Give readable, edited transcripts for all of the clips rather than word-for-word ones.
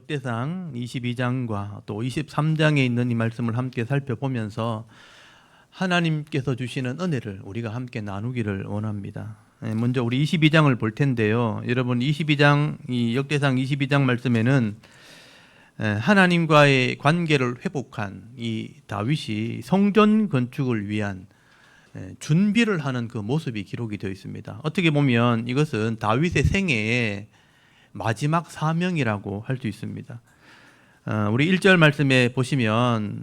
역대상 22장과 또 23장에 있는 이 말씀을 함께 살펴보면서 하나님께서 주시는 은혜를 우리가 함께 나누기를 원합니다. 먼저 우리 22장을 볼 텐데요. 여러분 22장 이 역대상 22장 말씀에는 하나님과의 관계를 회복한 이 다윗이 성전 건축을 위한 준비를 하는 그 모습이 기록이 되어 있습니다. 어떻게 보면 이것은 다윗의 생애의 마지막 사명이라고 할 수 있습니다. 우리 1절 말씀에 보시면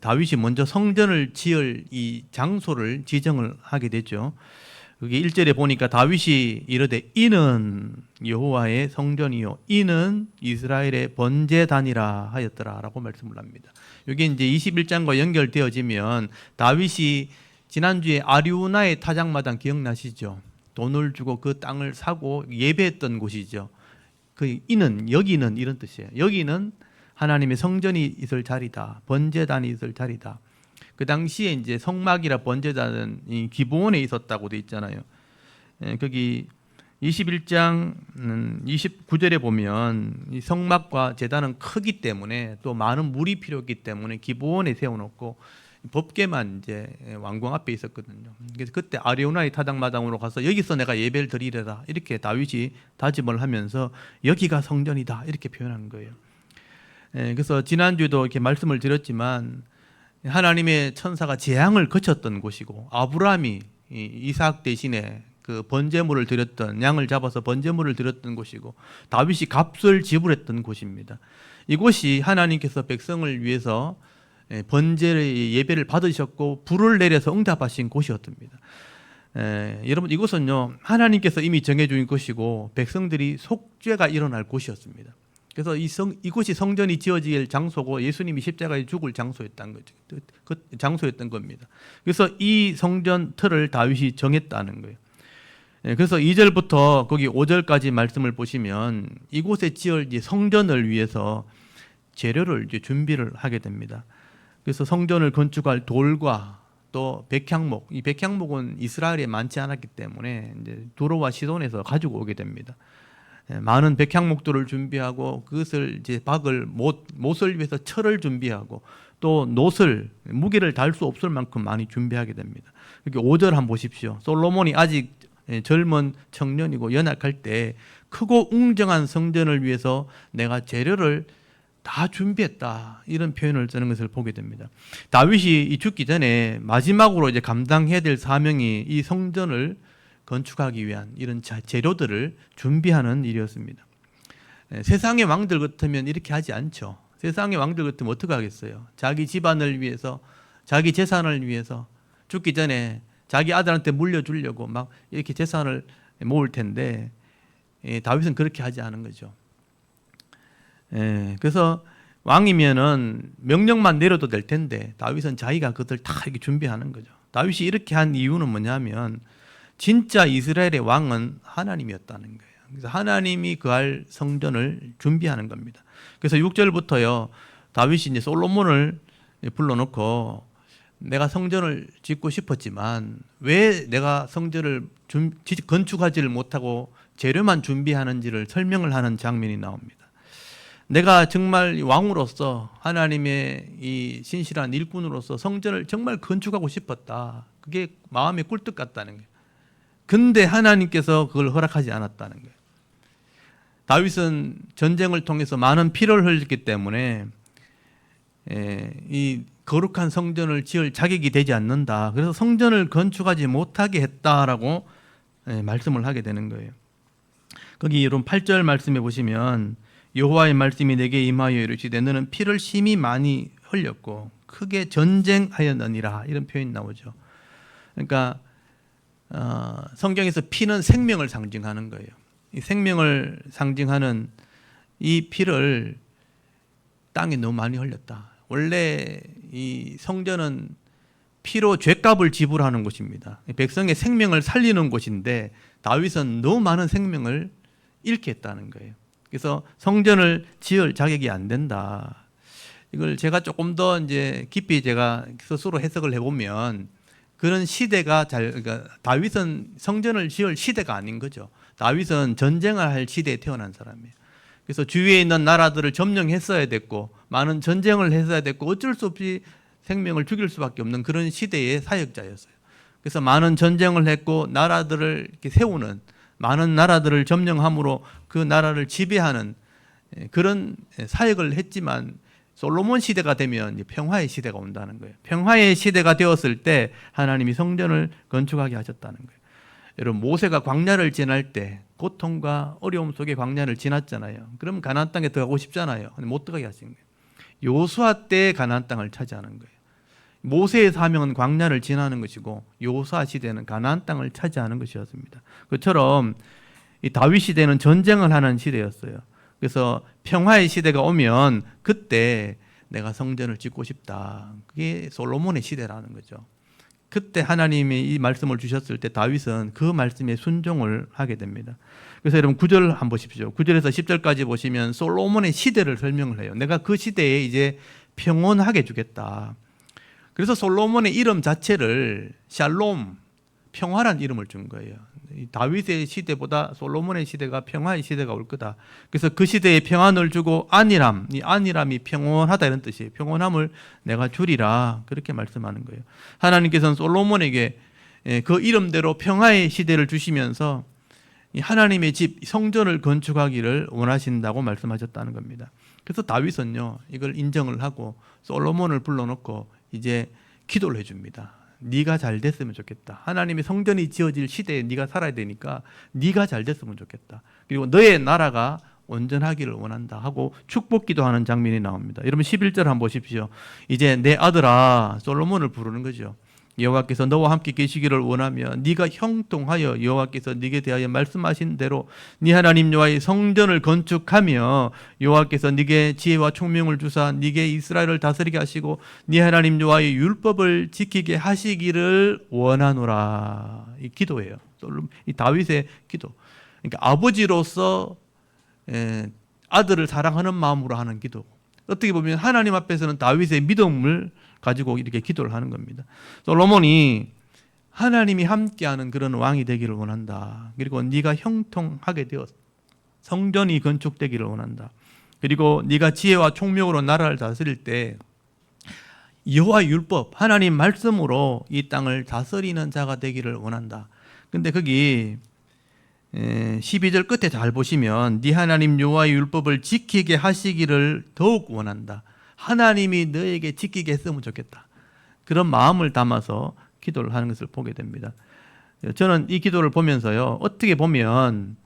다윗이 먼저 성전을 지을 이 장소를 지정을 하게 되죠. 그게 1절에 보니까 다윗이 이르되 이는 여호와의 성전이요 이는 이스라엘의 번제단이라 하였더라 라고 말씀을 합니다. 이게 이제 21장과 연결되어지면 다윗이 지난주에 아리우나의 타작마당 기억나시죠? 돈을 주고 그 땅을 사고 예배했던 곳이죠. 그 이는 여기는 이런 뜻이에요. 여기는 하나님의 성전이 있을 자리다. 번제단이 있을 자리다. 그 당시에 이제 성막이라 번제단은 이 기브온에 있었다고 돼 있잖아요. 거기 21장 29절에 보면 이 성막과 제단은 크기 때문에 또 많은 물이 필요했기 때문에 기브온에 세워놓고 법궤만 이제 왕궁 앞에 있었거든요. 그래서 그때 아리우나의 타작마당으로 가서 여기서 내가 예배를 드리려라 이렇게 다윗이 다짐을 하면서 여기가 성전이다 이렇게 표현한 거예요. 그래서 지난주에도 이렇게 말씀을 드렸지만 하나님의 천사가 재앙을 거쳤던 곳이고 아브라함이 이삭 대신에 그 번제물을 드렸던 양을 잡아서 번제물을 드렸던 곳이고 다윗이 값을 지불했던 곳입니다. 이곳이 하나님께서 백성을 위해서 번제의 예배를 받으셨고 불을 내려서 응답하신 곳이었답니다. 여러분 이곳은요 하나님께서 이미 정해준 곳이고 백성들이 속죄가 일어날 곳이었습니다. 그래서 이곳이 성전이 지어질 장소고 예수님이 십자가에 죽을 장소였던 거죠. 그 장소였던 겁니다. 그래서 이 성전 틀을 다윗이 정했다는 거예요. 그래서 2절부터 거기 5절까지 말씀을 보시면 이곳에 지을 성전을 위해서 재료를 이제 준비를 하게 됩니다. 그래서 성전을 건축할 돌과 또 백향목, 이 백향목은 이스라엘에 많지 않았기 때문에 이제 두로와 시돈에서 가지고 오게 됩니다. 많은 백향목들을 준비하고 그것을 이제 박을 못을 위해서 철을 준비하고 또 놋을 무게를 달 수 없을 만큼 많이 준비하게 됩니다. 여기 5절 한번 보십시오. 솔로몬이 아직 젊은 청년이고 연약할 때 크고 웅장한 성전을 위해서 내가 재료를 다 준비했다 이런 표현을 쓰는 것을 보게 됩니다. 다윗이 죽기 전에 마지막으로 이제 감당해야 될 사명이 이 성전을 건축하기 위한 이런 재료들을 준비하는 일이었습니다. 세상의 왕들 같으면 이렇게 하지 않죠. 세상의 왕들 같으면 어떻게 하겠어요? 자기 집안을 위해서 자기 재산을 위해서 죽기 전에 자기 아들한테 물려주려고 막 이렇게 재산을 모을 텐데 다윗은 그렇게 하지 않은 거죠. 그래서 왕이면은 명령만 내려도 될 텐데 다윗은 자기가 그것을 다 이렇게 준비하는 거죠. 다윗이 이렇게 한 이유는 뭐냐면 진짜 이스라엘의 왕은 하나님이었다는 거예요. 그래서 하나님이 거할 성전을 준비하는 겁니다. 그래서 6절부터요 다윗이 이제 솔로몬을 불러놓고 내가 성전을 짓고 싶었지만 왜 내가 성전을 건축하지를 못하고 재료만 준비하는지를 설명을 하는 장면이 나옵니다. 내가 정말 왕으로서 하나님의 이 신실한 일꾼으로서 성전을 정말 건축하고 싶었다. 그게 마음에 꿀떡 같다는 거예요. 근데 하나님께서 그걸 허락하지 않았다는 거예요. 다윗은 전쟁을 통해서 많은 피를 흘렸기 때문에 이 거룩한 성전을 지을 자격이 되지 않는다. 그래서 성전을 건축하지 못하게 했다라고 말씀을 하게 되는 거예요. 거기 여러분 8절 말씀해 보시면 여호와의 말씀이 내게 임하여 이르시되 너는 피를 심히 많이 흘렸고 크게 전쟁하였느니라 이런 표현이 나오죠. 그러니까 성경에서 피는 생명을 상징하는 거예요. 이 생명을 상징하는 이 피를 땅에 너무 많이 흘렸다. 원래 이 성전은 피로 죗값을 지불하는 곳입니다. 백성의 생명을 살리는 곳인데 다윗은 너무 많은 생명을 잃게 했다는 거예요. 그래서 성전을 지을 자격이 안 된다. 이걸 제가 조금 더 이제 깊이 제가 스스로 해석을 해보면 그런 시대가 그러니까 다윗은 성전을 지을 시대가 아닌 거죠. 다윗은 전쟁을 할 시대에 태어난 사람이에요. 그래서 주위에 있는 나라들을 점령했어야 됐고 많은 전쟁을 했어야 됐고 어쩔 수 없이 생명을 죽일 수밖에 없는 그런 시대의 사역자였어요. 그래서 많은 전쟁을 했고 나라들을 이렇게 세우는, 많은 나라들을 점령함으로 그 나라를 지배하는 그런 사역을 했지만 솔로몬 시대가 되면 평화의 시대가 온다는 거예요. 평화의 시대가 되었을 때 하나님이 성전을 건축하게 하셨다는 거예요. 여러분, 모세가 광야를 지날 때 고통과 어려움 속에 광야를 지났잖아요. 그러면 가나안 땅에 들어가고 싶잖아요. 근데 못 들어가게 하신 거예요. 여호수아 때 가나안 땅을 차지하는 거예요. 모세의 사명은 광야를 지나는 것이고 여호수아 시대는 가나안 땅을 차지하는 것이었습니다. 그처럼 이 다윗 시대는 전쟁을 하는 시대였어요. 그래서 평화의 시대가 오면 그때 내가 성전을 짓고 싶다. 그게 솔로몬의 시대라는 거죠. 그때 하나님이 이 말씀을 주셨을 때 다윗은 그 말씀에 순종을 하게 됩니다. 그래서 여러분 9절 한번 보십시오. 9절에서 10절까지 보시면 솔로몬의 시대를 설명을 해요. 내가 그 시대에 이제 평온하게 주겠다. 그래서 솔로몬의 이름 자체를 샬롬, 평화란 이름을 준 거예요. 다윗의 시대보다 솔로몬의 시대가 평화의 시대가 올 거다. 그래서 그 시대에 평안을 주고 안일함, 이 안일함이 평온하다 이런 뜻이에요. 평온함을 내가 주리라 그렇게 말씀하는 거예요. 하나님께서는 솔로몬에게 그 이름대로 평화의 시대를 주시면서 하나님의 집 성전을 건축하기를 원하신다고 말씀하셨다는 겁니다. 그래서 다윗은요 이걸 인정을 하고 솔로몬을 불러놓고 이제 기도를 해줍니다. 네가 잘 됐으면 좋겠다. 하나님의 성전이 지어질 시대에 네가 살아야 되니까 네가 잘 됐으면 좋겠다. 그리고 너의 나라가 온전하기를 원한다 하고 축복기도 하는 장면이 나옵니다. 여러분 11절 한번 보십시오. 이제 내 아들아, 솔로몬을 부르는 거죠. 여호와께서 너와 함께 계시기를 원하며 네가 형통하여 여호와께서 네게 대하여 말씀하신 대로 네 하나님 여호와의 성전을 건축하며 여호와께서 네게 지혜와 총명을 주사 네게 이스라엘을 다스리게 하시고 네 하나님 여호와의 율법을 지키게 하시기를 원하노라. 이 기도예요. 이 다윗의 기도. 그러니까 아버지로서 아들을 사랑하는 마음으로 하는 기도. 어떻게 보면 하나님 앞에서는 다윗의 믿음을 가지고 이렇게 기도를 하는 겁니다. 솔로몬이 하나님이 함께하는 그런 왕이 되기를 원한다. 그리고 네가 형통하게 되어 성전이 건축되기를 원한다. 그리고 네가 지혜와 총명으로 나라를 다스릴 때 여호와의 율법, 하나님 말씀으로 이 땅을 다스리는 자가 되기를 원한다. 근데 거기 12절 끝에 잘 보시면 네 하나님 여호와의 율법을 지키게 하시기를 더욱 원한다. 하나님이 너에게 지키게 했으면 좋겠다. 그런 마음을 담아서 기도를 하는 것을 보게 됩니다. 저는 이 기도를 보면서요, 어떻게 보면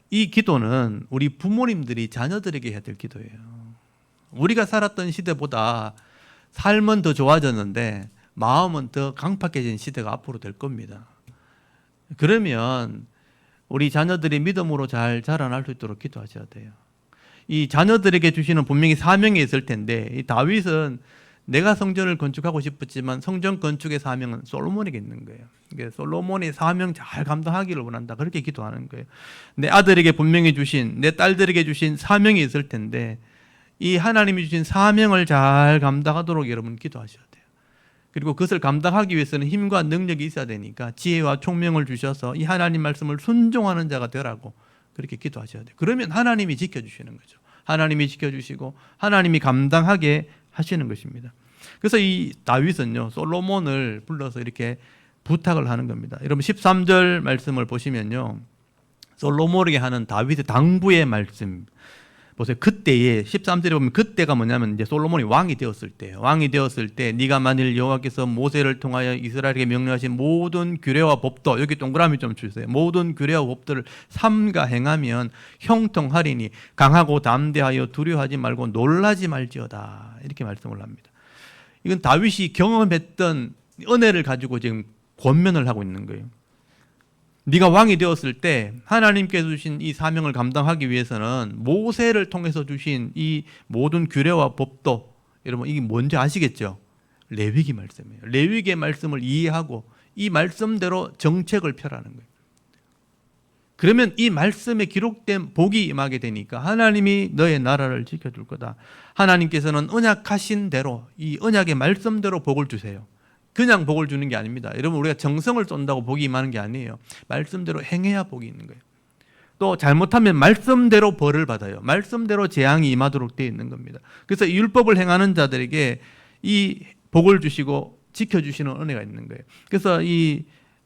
이 기도는 우리 부모님들이 자녀들에게 해야 될 기도예요. 우리가 살았던 시대보다 삶은 더 좋아졌는데 마음은 더 강팍해진 시대가 앞으로 될 겁니다. 그러면 우리 자녀들이 믿음으로 잘 자라날 수 있도록 기도하셔야 돼요. 이 자녀들에게 주시는 분명히 사명이 있을 텐데 이 다윗은 내가 성전을 건축하고 싶었지만 성전 건축의 사명은 솔로몬에게 있는 거예요. 그러니까 솔로몬의 사명 잘 감당하기를 원한다. 그렇게 기도하는 거예요. 내 아들에게 분명히 주신, 내 딸들에게 주신 사명이 있을 텐데 이 하나님이 주신 사명을 잘 감당하도록 여러분 기도하셔야 돼요. 그리고 그것을 감당하기 위해서는 힘과 능력이 있어야 되니까 지혜와 총명을 주셔서 이 하나님 말씀을 순종하는 자가 되라고 그렇게 기도하셔야 돼요. 그러면 하나님이 지켜주시는 거죠. 하나님이 지켜주시고 하나님이 감당하게 하시는 것입니다. 그래서 이 다윗은요 솔로몬을 불러서 이렇게 부탁을 하는 겁니다. 여러분 13절 말씀을 보시면요 솔로몬에게 하는 다윗의 당부의 말씀 보세요. 그때에 13절에 보면 그때가 뭐냐면 이제 솔로몬이 왕이 되었을 때 네가 만일 여호와께서 모세를 통하여 이스라엘에게 명령하신 모든 규례와 법도, 여기 동그라미 좀 주세요. 모든 규례와 법들을 삼가 행하면 형통하리니 강하고 담대하여 두려워하지 말고 놀라지 말지어다. 이렇게 말씀을 합니다. 이건 다윗이 경험했던 은혜를 가지고 지금 권면을 하고 있는 거예요. 네가 왕이 되었을 때 하나님께서 주신 이 사명을 감당하기 위해서는 모세를 통해서 주신 이 모든 규례와 법도, 여러분 이게 뭔지 아시겠죠? 레위기 말씀이에요. 레위기의 말씀을 이해하고 이 말씀대로 정책을 펴라는 거예요. 그러면 이 말씀에 기록된 복이 임하게 되니까 하나님이 너의 나라를 지켜줄 거다. 하나님께서는 언약하신 대로 이 언약의 말씀대로 복을 주세요. 그냥 복을 주는 게 아닙니다. 여러분 우리가 정성을 쏜다고 복이 임하는 게 아니에요. 말씀대로 행해야 복이 있는 거예요. 또 잘못하면 말씀대로 벌을 받아요. 말씀대로 재앙이 임하도록 되어 있는 겁니다. 그래서 이 율법을 행하는 자들에게 이 복을 주시고 지켜주시는 은혜가 있는 거예요. 그래서 이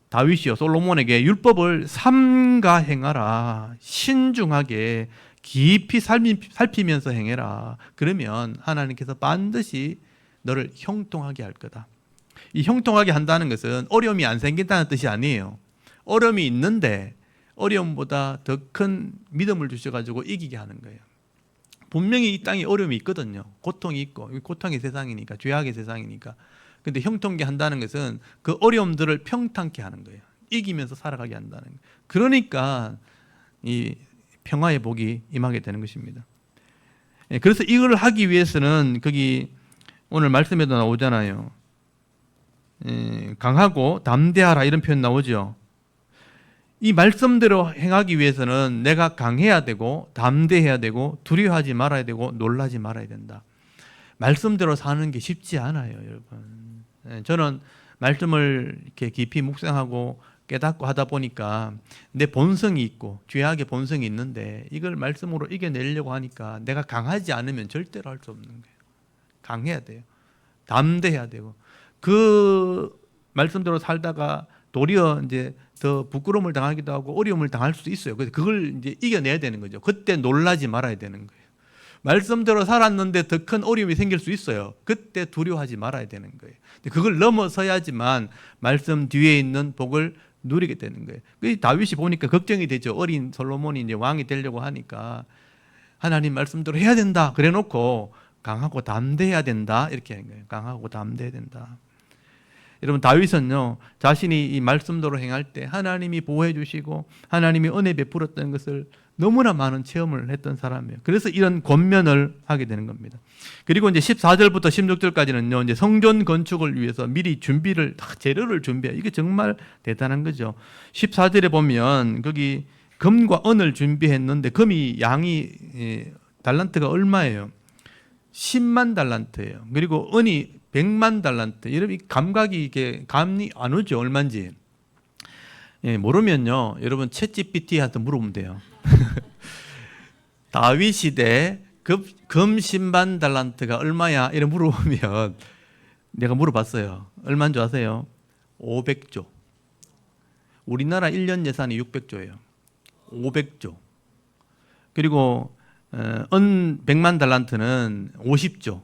다윗이요 솔로몬에게 율법을 삼가 행하라, 신중하게 깊이 살피면서 행해라. 그러면 하나님께서 반드시 너를 형통하게 할 거다. 이 형통하게 한다는 것은 어려움이 안 생긴다는 뜻이 아니에요. 어려움이 있는데 어려움보다 더 큰 믿음을 주셔가지고 이기게 하는 거예요. 분명히 이 땅에 어려움이 있거든요. 고통이 있고, 고통의 세상이니까, 죄악의 세상이니까. 근데 형통케 한다는 것은 그 어려움들을 평탄케 하는 거예요. 이기면서 살아가게 한다는 거예요. 그러니까 이 평화의 복이 임하게 되는 것입니다. 그래서 이걸 하기 위해서는 거기 오늘 말씀에도 나오잖아요. 강하고 담대하라 이런 표현 나오죠. 이 말씀대로 행하기 위해서는 내가 강해야 되고 담대해야 되고 두려워하지 말아야 되고 놀라지 말아야 된다. 말씀대로 사는 게 쉽지 않아요, 여러분. 저는 말씀을 이렇게 깊이 묵상하고 깨닫고 하다 보니까 내 본성이 있고 죄악의 본성이 있는데 이걸 말씀으로 이겨내려고 하니까 내가 강하지 않으면 절대로 할 수 없는 거예요. 강해야 돼요. 담대해야 되고 그 말씀대로 살다가 도리어 이제 더 부끄러움을 당하기도 하고 어려움을 당할 수도 있어요. 그래서 그걸 이제 이겨내야 되는 거죠. 그때 놀라지 말아야 되는 거예요. 말씀대로 살았는데 더 큰 어려움이 생길 수 있어요. 그때 두려워하지 말아야 되는 거예요. 그걸 넘어서야지만 말씀 뒤에 있는 복을 누리게 되는 거예요. 다윗이 보니까 걱정이 되죠. 어린 솔로몬이 이제 왕이 되려고 하니까 하나님 말씀대로 해야 된다. 그래놓고 강하고 담대해야 된다. 이렇게 하는 거예요. 강하고 담대해야 된다. 여러분 다윗은요 자신이 이 말씀대로 행할 때 하나님이 보호해 주시고 하나님이 은혜 베풀었던 것을 너무나 많은 체험을 했던 사람이에요. 그래서 이런 권면을 하게 되는 겁니다. 그리고 이제 14절부터 16절까지는요 이제 성전 건축을 위해서 미리 준비를 재료를 준비해. 이게 정말 대단한 거죠. 14절에 보면 거기 금과 은을 준비했는데 금이 양이 달란트가 얼마예요? 10만 달란트예요. 그리고 은이 100만 달란트. 여러분 감각이 이게 감이 안 오죠. 얼마인지. 모르면요. 여러분 챗GPT한테 물어보면 돼요. 다윗 시대 금 10만 달란트가 얼마야? 이래 물어보면 내가 물어봤어요. 얼마인 줄 아세요? 500조. 우리나라 1년 예산이 600조예요. 500조. 그리고 은 100만 달란트는 50조.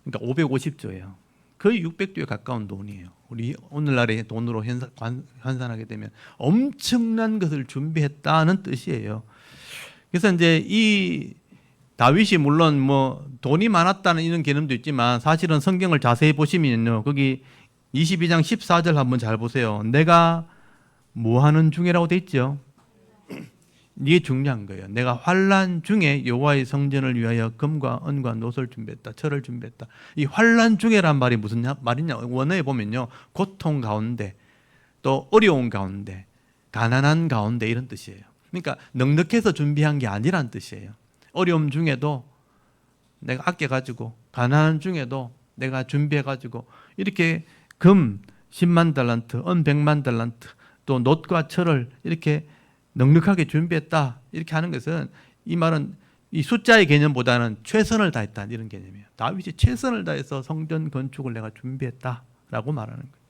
그러니까 550조예요. 거의 600조에 가까운 돈이에요. 우리 오늘날의 돈으로 환산하게 되면 엄청난 것을 준비했다는 뜻이에요. 그래서 이제 이 다윗이 물론 뭐 돈이 많았다는 이런 개념도 있지만 사실은 성경을 자세히 보시면요. 거기 22장 14절 한번 잘 보세요. 내가 뭐 하는 중이라고 돼 있죠. 이게 중요한 거예요. 내가 환난 중에 여호와의 성전을 위하여 금과 은과 놋을 준비했다. 철을 준비했다. 이 환난 중에란 말이 무슨 말이냐? 원어에 보면요. 고통 가운데 또 어려운 가운데 가난한 가운데 이런 뜻이에요. 그러니까 넉넉해서 준비한 게 아니란 뜻이에요. 어려움 중에도 내가 아껴가지고 가난한 중에도 내가 준비해가지고 이렇게 금 10만 달란트, 은 100만 달란트 또 놋과 철을 이렇게 넉넉하게 준비했다. 이렇게 하는 것은 이 말은 이 숫자의 개념보다는 최선을 다했다. 이런 개념이에요. 다윗이 최선을 다해서 성전 건축을 내가 준비했다라고 말하는 거예요.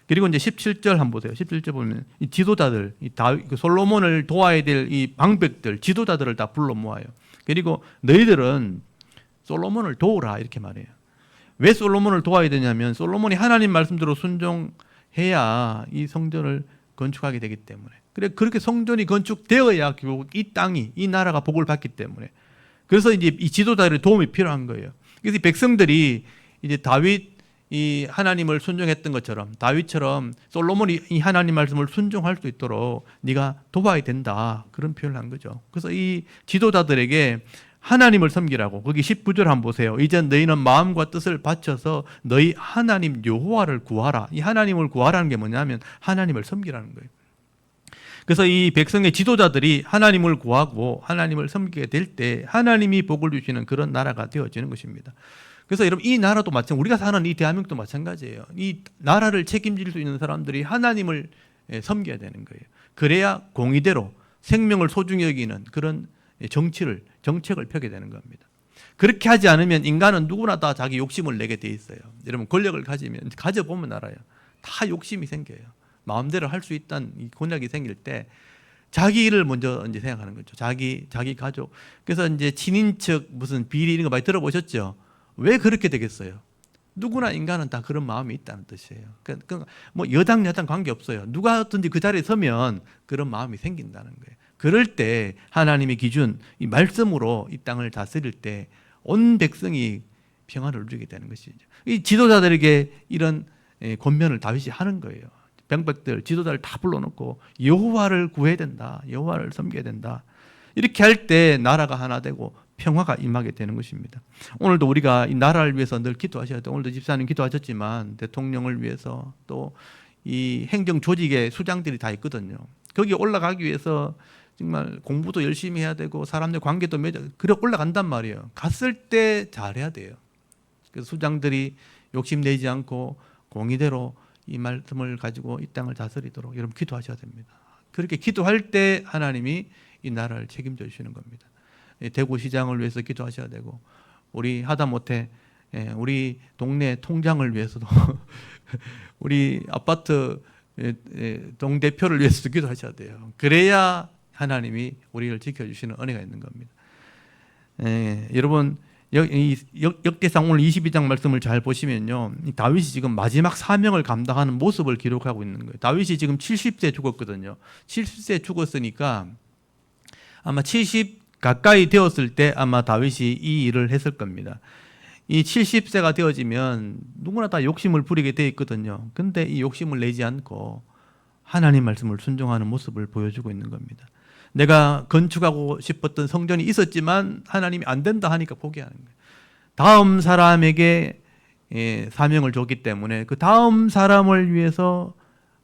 그리고 이제 17절 한번 보세요. 17절 보면 이 지도자들, 이 다윗, 솔로몬을 도와야 될 이 방백들, 지도자들을 다 불러 모아요. 그리고 너희들은 솔로몬을 도우라 이렇게 말해요. 왜 솔로몬을 도와야 되냐면 솔로몬이 하나님 말씀대로 순종해야 이 성전을 건축하게 되기 때문에. 그래 그렇게 성전이 건축되어야 결국 이 땅이 이 나라가 복을 받기 때문에. 그래서 이제 이 지도자들의 도움이 필요한 거예요. 그래서 이 백성들이 이제 다윗 이 하나님을 순종했던 것처럼 다윗처럼 솔로몬이 이 하나님 말씀을 순종할 수 있도록 네가 도와야 된다. 그런 표현을 한 거죠. 그래서 이 지도자들에게 하나님을 섬기라고. 거기 19절 한번 보세요. 이제 너희는 마음과 뜻을 바쳐서 너희 하나님 여호와를 구하라. 이 하나님을 구하라는 게 뭐냐면 하나님을 섬기라는 거예요. 그래서 이 백성의 지도자들이 하나님을 구하고 하나님을 섬기게 될 때 하나님이 복을 주시는 그런 나라가 되어지는 것입니다. 그래서 여러분 이 나라도 마찬가지, 우리가 사는 이 대한민국도 마찬가지예요. 이 나라를 책임질 수 있는 사람들이 하나님을 섬겨야 되는 거예요. 그래야 공의대로 생명을 소중히 여기는 그런 정책을 펴게 되는 겁니다. 그렇게 하지 않으면 인간은 누구나 다 자기 욕심을 내게 돼 있어요. 여러분 권력을 가져보면 알아요. 다 욕심이 생겨요. 마음대로 할 수 있다는 이 권력이 생길 때 자기 일을 먼저 이제 생각하는 거죠. 자기 가족. 그래서 이제 친인척 무슨 비리 이런 거 많이 들어보셨죠? 왜 그렇게 되겠어요? 누구나 인간은 다 그런 마음이 있다는 뜻이에요. 그러니까 뭐 여당 관계 없어요. 누가든지 그 자리에 서면 그런 마음이 생긴다는 거예요. 그럴 때 하나님의 기준, 이 말씀으로 이 땅을 다스릴 때 온 백성이 평안을 누리게 되는 것이죠. 이 지도자들에게 이런 권면을 다윗이 하는 거예요. 병백들, 지도자를 다 불러놓고 여호와를 구해야 된다. 여호와를 섬겨야 된다. 이렇게 할 때 나라가 하나 되고 평화가 임하게 되는 것입니다. 오늘도 우리가 이 나라를 위해서 늘 기도하셔야 돼요. 오늘도 집사님 기도하셨지만 대통령을 위해서 또 이 행정 조직의 수장들이 다 있거든요. 거기 올라가기 위해서 정말 공부도 열심히 해야 되고 사람들 관계도 그래 올라간단 말이에요. 갔을 때 잘해야 돼요. 그래서 수장들이 욕심내지 않고 공의대로 이 말씀을 가지고 이 땅을 다스리도록 여러분 기도하셔야 됩니다. 그렇게 기도할 때 하나님이 이 나라를 책임져 주시는 겁니다. 대구시장을 위해서 기도하셔야 되고 우리 하다못해 우리 동네 통장을 위해서도 우리 아파트 동대표를 위해서도 기도하셔야 돼요. 그래야 하나님이 우리를 지켜주시는 은혜가 있는 겁니다. 여러분 역대상 오늘 22장 말씀을 잘 보시면요, 다윗이 지금 마지막 사명을 감당하는 모습을 기록하고 있는 거예요. 다윗이 지금 70세 죽었거든요. 70세 죽었으니까 아마 70 가까이 되었을 때 아마 다윗이 이 일을 했을 겁니다. 이 70세가 되어지면 누구나 다 욕심을 부리게 돼 있거든요. 근데 이 욕심을 내지 않고 하나님 말씀을 순종하는 모습을 보여주고 있는 겁니다. 내가 건축하고 싶었던 성전이 있었지만 하나님이 안 된다 하니까 포기하는 거예요. 다음 사람에게 사명을 줬기 때문에 그 다음 사람을 위해서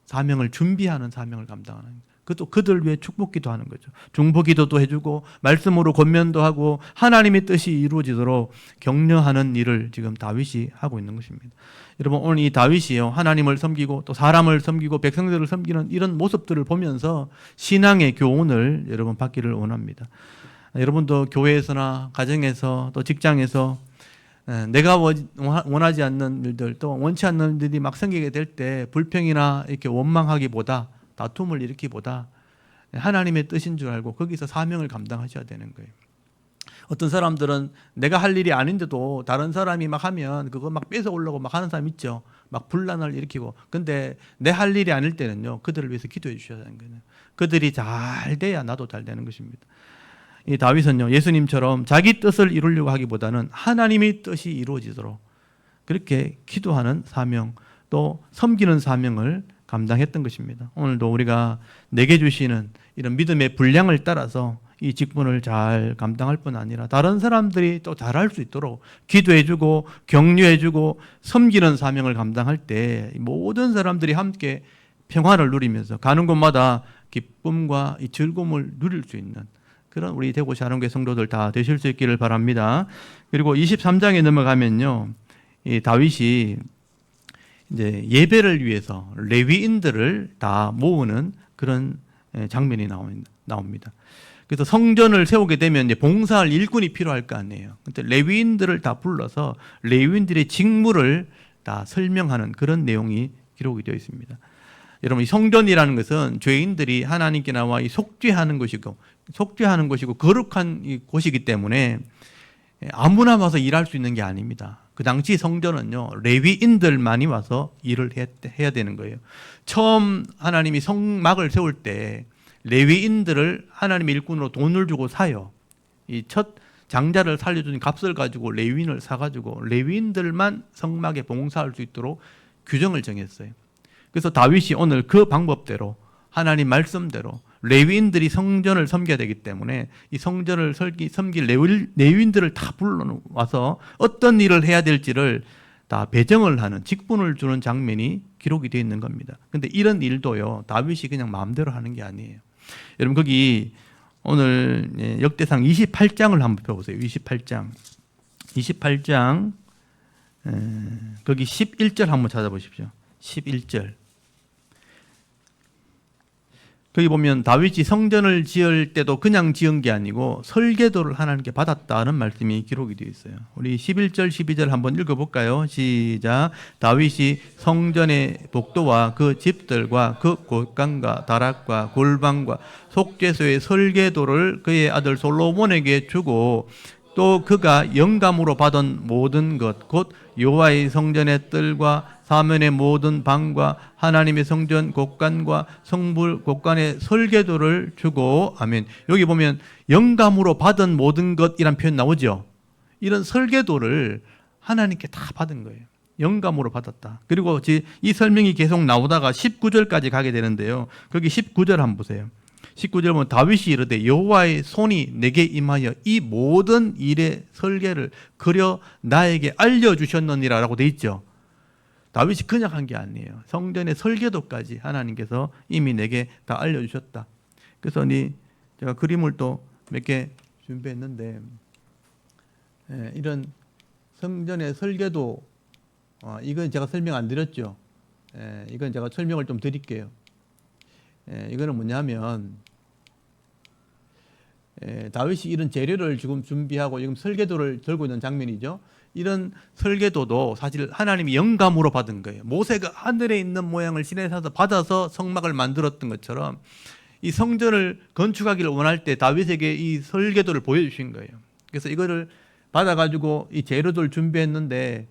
사명을 준비하는 사명을 감당하는 거예요. 그것도 그들 위해 축복기도 하는 거죠. 중보기도도 해주고 말씀으로 권면도 하고 하나님의 뜻이 이루어지도록 격려하는 일을 지금 다윗이 하고 있는 것입니다. 여러분 오늘 이 다윗이요 하나님을 섬기고 또 사람을 섬기고 백성들을 섬기는 이런 모습들을 보면서 신앙의 교훈을 여러분 받기를 원합니다. 여러분도 교회에서나 가정에서 또 직장에서 내가 원하지 않는 일들 또 원치 않는 일들이 막 생기게 될 때 불평이나 이렇게 원망하기보다 다툼을 일으키기보다 하나님의 뜻인 줄 알고 거기서 사명을 감당하셔야 되는 거예요. 어떤 사람들은 내가 할 일이 아닌데도 다른 사람이 막 하면 그거 막 뺏어오려고 막 하는 사람 있죠. 막 분란을 일으키고. 근데 내 할 일이 아닐 때는요, 그들을 위해서 기도해 주셔야 하는 거예요. 그들이 잘 돼야 나도 잘 되는 것입니다. 이 다윗은요, 예수님처럼 자기 뜻을 이루려고 하기보다는 하나님의 뜻이 이루어지도록 그렇게 기도하는 사명, 또 섬기는 사명을 감당했던 것입니다. 오늘도 우리가 내게 주시는 이런 믿음의 분량을 따라서 이 직분을 잘 감당할 뿐 아니라 다른 사람들이 또 잘할 수 있도록 기도해주고 격려해주고 섬기는 사명을 감당할 때 모든 사람들이 함께 평화를 누리면서 가는 곳마다 기쁨과 이 즐거움을 누릴 수 있는 그런 우리 대구 샤론교회 성도들 다 되실 수 있기를 바랍니다. 그리고 23장에 넘어가면요, 이 다윗이 이제 예배를 위해서 레위인들을 다 모으는 그런 장면이 나옵니다. 그래서 성전을 세우게 되면 이제 봉사할 일꾼이 필요할 거 아니에요. 근데 레위인들을 다 불러서 레위인들의 직무를 다 설명하는 그런 내용이 기록이 되어 있습니다. 여러분, 이 성전이라는 것은 죄인들이 하나님께 나와 이 속죄하는 것이고 거룩한 이 곳이기 때문에 아무나 와서 일할 수 있는 게 아닙니다. 그 당시 성전은요, 레위인들만이 와서 일을 해야 되는 거예요. 처음 하나님이 성막을 세울 때 레위인들을 하나님의 일꾼으로 돈을 주고 사요. 이 첫 장자를 살려주는 값을 가지고 레위인을 사가지고 레위인들만 성막에 봉사할 수 있도록 규정을 정했어요. 그래서 다윗이 오늘 그 방법대로 하나님 말씀대로 레위인들이 성전을 섬겨야 되기 때문에 이 성전을 섬길 레위인들을 다 불러와서 어떤 일을 해야 될지를 다 배정을 하는 직분을 주는 장면이 기록이 되어 있는 겁니다. 근데 이런 일도요, 다윗이 그냥 마음대로 하는 게 아니에요. 여러분 거기 오늘 역대상 28장을 한번 펴보세요. 28장 거기 11절 한번 찾아보십시오. 11절 거기 보면 다윗이 성전을 지을 때도 그냥 지은 게 아니고 설계도를 하나님께 받았다는 말씀이 기록이 되어 있어요. 우리 11절 12절 한번 읽어볼까요? 시작. 다윗이 성전의 복도와 그 집들과 그 곳간과 다락과 골방과 속죄소의 설계도를 그의 아들 솔로몬에게 주고 또 그가 영감으로 받은 모든 것 곧 여호와의 성전의 뜰과 사면의 모든 방과 하나님의 성전 곳간과 성불 곳간의 설계도를 주고 아멘. 여기 보면 영감으로 받은 모든 것이란 표현 나오죠. 이런 설계도를 하나님께 다 받은 거예요. 영감으로 받았다. 그리고 이 설명이 계속 나오다가 19절까지 가게 되는데요. 거기 19절 한번 보세요. 19절 보면 다윗이 이르되 여호와의 손이 내게 임하여 이 모든 일의 설계를 그려 나에게 알려주셨느니라 라고 돼 있죠. 다윗이 그냥 한 게 아니에요. 성전의 설계도까지 하나님께서 이미 내게 다 알려주셨다. 그래서 제가 그림을 또 몇 개 준비했는데 이런 성전의 설계도 이건 제가 설명 안 드렸죠. 이건 제가 설명을 좀 드릴게요. 이거는 뭐냐면 다윗이 이런 재료를 지금 준비하고 지금 설계도를 들고 있는 장면이죠. 이런 설계도도 사실 하나님이 영감으로 받은 거예요. 모세가 하늘에 있는 모양을 시내에서 받아서 성막을 만들었던 것처럼 이 성전을 건축하기를 원할 때 다윗에게 이 설계도를 보여주신 거예요. 그래서 이거를 받아가지고 이 재료들을 준비했는데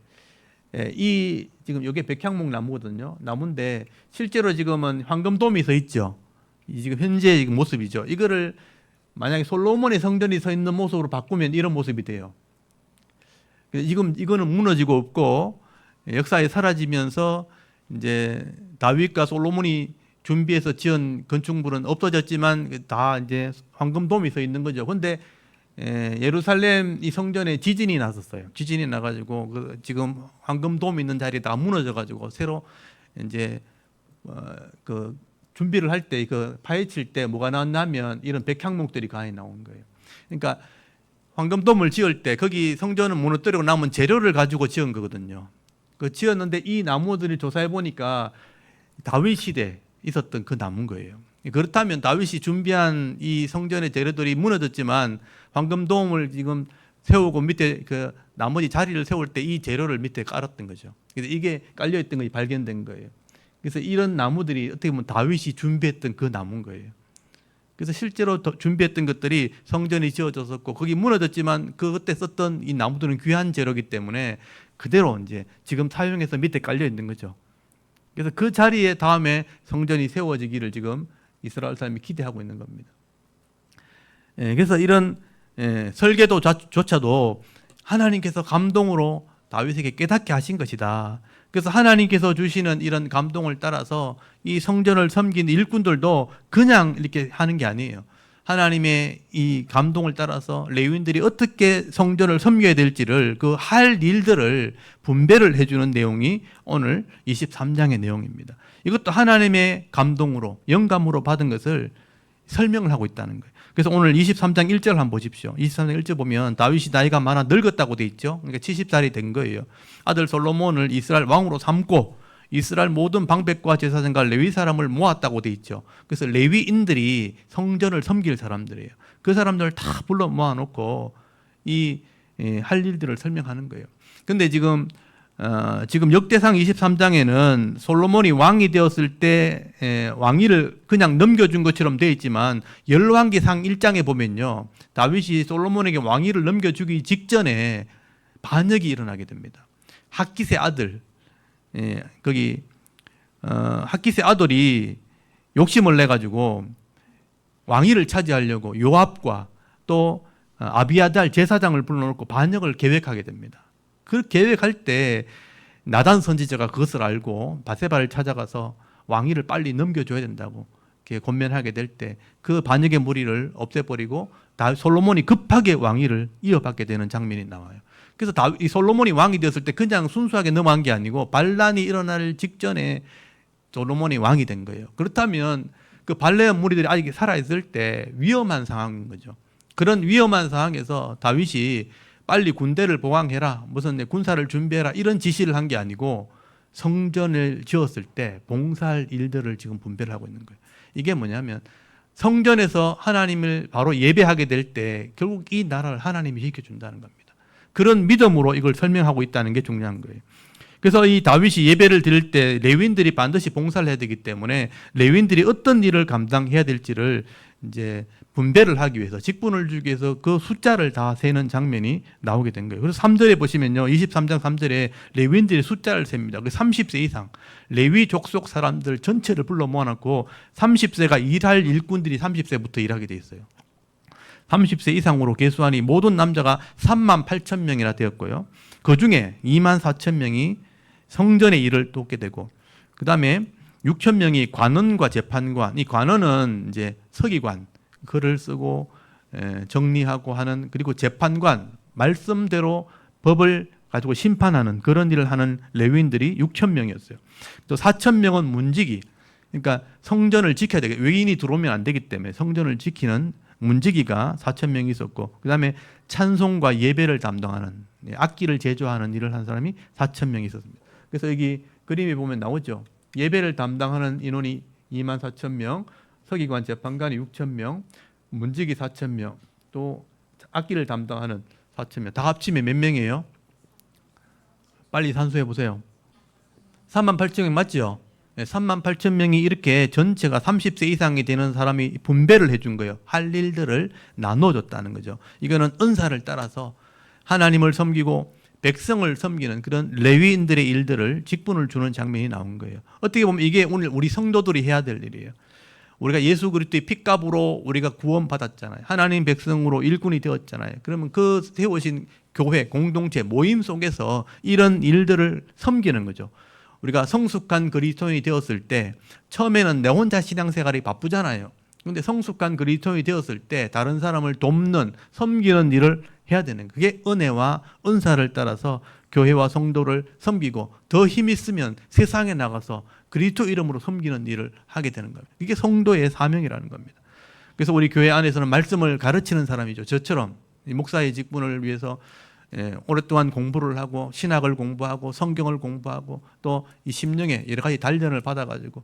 이 지금 이게 백향목 나무거든요. 나무인데 실제로 지금은 황금돔이 서 있죠. 이 지금 현재 모습이죠. 이거를 만약에 솔로몬의 성전이 서 있는 모습으로 바꾸면 이런 모습이 돼요. 지금 이거는 무너지고 없고 역사에 사라지면서 이제 다윗과 솔로몬이 준비해서 지은 건축물은 없어졌지만 다 이제 황금돔이 서 있는 거죠. 그런데 예루살렘 이 성전에 지진이 났었어요. 지진이 나가지고 지금 황금돔 있는 자리 다 무너져가지고 새로 이제 그 준비를 할 때 그 파헤칠 때 뭐가 나왔냐면 이런 백향목들이 많이 나온 거예요. 그러니까 황금돔을 지을 때 거기 성전은 무너뜨리고 남은 재료를 가지고 지은 거거든요. 그 지었는데 이 나무들이 조사해 보니까 다윗 시대 있었던 그 나무인 거예요. 그렇다면 다윗이 준비한 이 성전의 재료들이 무너졌지만 황금돔을 지금 세우고 밑에 그 나머지 자리를 세울 때 이 재료를 밑에 깔았던 거죠. 그래서 이게 깔려 있던 것이 발견된 거예요. 그래서 이런 나무들이 어떻게 보면 다윗이 준비했던 그 나무인 거예요. 그래서 실제로 준비했던 것들이 성전이 지어졌었고 거기 무너졌지만 그때 썼던 이 나무들은 귀한 재료이기 때문에 그대로 이제 지금 사용해서 밑에 깔려 있는 거죠. 그래서 그 자리에 다음에 성전이 세워지기를 지금 이스라엘 사람이 기대하고 있는 겁니다. 그래서 이런 설계도조차도 하나님께서 감동으로 다윗에게 깨닫게 하신 것이다. 그래서 하나님께서 주시는 이런 감동을 따라서 이 성전을 섬긴 일꾼들도 그냥 이렇게 하는 게 아니에요. 하나님의 이 감동을 따라서 레위인들이 어떻게 성전을 섬겨야 될지를 그 할 일들을 분배를 해주는 내용이 오늘 23장의 내용입니다. 이것도 하나님의 감동으로 영감으로 받은 것을 설명을 하고 있다는 거예요. 그래서 오늘 23장 1절 한번 보십시오. 23장 1절 보면 다윗이 나이가 많아 늙었다고 돼 있죠. 그러니까 70살이 된 거예요. 아들 솔로몬을 이스라엘 왕으로 삼고 이스라엘 모든 방백과 제사장과 레위 사람을 모았다고 돼 있죠. 그래서 레위인들이 성전을 섬길 사람들이에요. 그 사람들을 다 불러 모아놓고 이 할 일들을 설명하는 거예요. 근데 지금 역대상 23장에는 솔로몬이 왕이 되었을 때 왕위를 그냥 넘겨준 것처럼 되어 있지만 열왕기상 1장에 보면요, 다윗이 솔로몬에게 왕위를 넘겨주기 직전에 반역이 일어나게 됩니다. 핫깃의 아들, 거기 핫깃의 아들이 욕심을 내 가지고 왕위를 차지하려고 요압과 또 아비아달 제사장을 불러놓고 반역을 계획하게 됩니다. 그 계획할 때 나단 선지자가 그것을 알고 바세바를 찾아가서 왕위를 빨리 넘겨줘야 된다고 이렇게 권면하게 될 때 그 반역의 무리를 없애버리고 솔로몬이 급하게 왕위를 이어받게 되는 장면이 나와요. 그래서 이 솔로몬이 왕이 되었을 때 그냥 순수하게 넘어간 게 아니고 반란이 일어날 직전에 솔로몬이 왕이 된 거예요. 그렇다면 그 발레 무리들이 아직 살아있을 때 위험한 상황인 거죠. 그런 위험한 상황에서 다윗이 빨리 군대를 보강해라, 무슨 군사를 준비해라 이런 지시를 한 게 아니고 성전을 지었을 때 봉사할 일들을 지금 분배를 하고 있는 거예요. 이게 뭐냐면 성전에서 하나님을 바로 예배하게 될 때 결국 이 나라를 하나님이 지켜준다는 겁니다. 그런 믿음으로 이걸 설명하고 있다는 게 중요한 거예요. 그래서 이 다윗이 예배를 드릴 때 레위인들이 반드시 봉사를 해야 되기 때문에 레위인들이 어떤 일을 감당해야 될지를 이제 분배를 하기 위해서 직분을 주기 위해서 그 숫자를 다 세는 장면이 나오게 된 거예요. 그래서 3절에 보시면요. 23장 3절에 레위인들이 숫자를 셉니다. 30세 이상 레위 족속 사람들 전체를 불러 모아놓고 30세가 일할 일꾼들이 30세부터 일하게 돼 있어요. 30세 이상으로 계수하니 모든 남자가 3만 8천 명이나 되었고요. 그 중에 2만 4천 명이 성전의 일을 돕게 되고, 그 다음에 6천 명이 관원과 재판관, 이 관원은 이제 서기관, 글을 쓰고 정리하고 하는, 그리고 재판관, 말씀대로 법을 가지고 심판하는 그런 일을 하는 레위인들이 6천 명이었어요. 또 4천 명은 문지기, 그러니까 성전을 지켜야 되게, 외인이 들어오면 안 되기 때문에 성전을 지키는 문지기가 4천 명이 있었고, 그 다음에 찬송과 예배를 담당하는, 악기를 제조하는 일을 한 사람이 4천 명이 있었습니다. 그래서 여기 그림에 보면 나오죠. 예배를 담당하는 인원이 2만 4천 명, 서기관 재판관이 6천 명, 문지기 4천 명, 또 악기를 담당하는 4천 명. 다 합치면 몇 명이에요? 빨리 산수해 보세요. 3만 8천 명 맞죠? 3만 8천 명이 이렇게 전체가 30세 이상이 되는 사람이 분배를 해준 거예요. 할 일들을 나눠줬다는 거죠. 이거는 은사를 따라서 하나님을 섬기고 백성을 섬기는 그런 레위인들의 일들을 직분을 주는 장면이 나온 거예요. 어떻게 보면 이게 오늘 우리 성도들이 해야 될 일이에요. 우리가 예수 그리스도의 핏값으로 우리가 구원받았잖아요. 하나님 백성으로 일꾼이 되었잖아요. 그러면 그 세우신 교회, 공동체, 모임 속에서 이런 일들을 섬기는 거죠. 우리가 성숙한 그리스도인이 되었을 때 처음에는 내 혼자 신앙생활이 바쁘잖아요. 그런데 성숙한 그리스도인이 되었을 때 다른 사람을 돕는, 섬기는 일을 해야 되는 거예요. 그게 은혜와 은사를 따라서 교회와 성도를 섬기고 더 힘이 있으면 세상에 나가서 그리스도 이름으로 섬기는 일을 하게 되는 겁니다. 이게 성도의 사명이라는 겁니다. 그래서 우리 교회 안에서는 말씀을 가르치는 사람이죠. 저처럼 목사의 직분을 위해서 오랫동안 공부를 하고 신학을 공부하고 성경을 공부하고 또 이 심령에 여러 가지 단련을 받아가지고